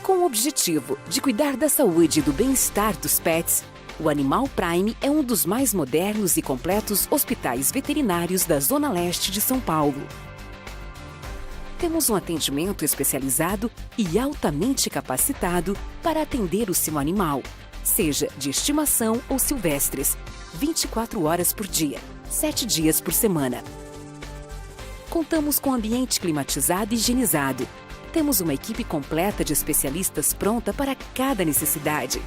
Com o objetivo de cuidar da saúde e do bem-estar dos pets, o Animal Prime é um dos mais modernos e completos hospitais veterinários da Zona Leste de São Paulo. Temos um atendimento especializado e altamente capacitado para atender o seu animal, seja de estimação ou silvestres, 24 horas por dia, 7 dias por semana. Contamos com ambiente climatizado e higienizado. Temos uma equipe completa de especialistas pronta para cada necessidade.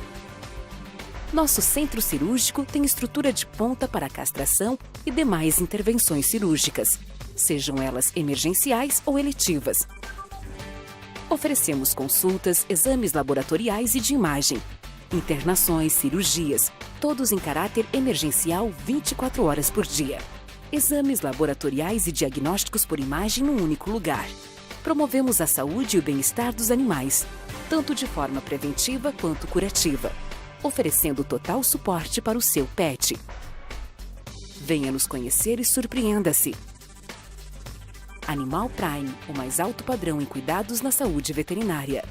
Nosso centro cirúrgico tem estrutura de ponta para castração e demais intervenções cirúrgicas, sejam elas emergenciais ou eletivas. Oferecemos consultas, exames laboratoriais e de imagem, internações, cirurgias, todos em caráter emergencial 24 horas por dia. Exames laboratoriais e diagnósticos por imagem num único lugar. Promovemos a saúde e o bem-estar dos animais, tanto de forma preventiva quanto curativa, oferecendo total suporte para o seu pet. Venha nos conhecer e surpreenda-se. Animal Prime, o mais alto padrão em cuidados na saúde veterinária.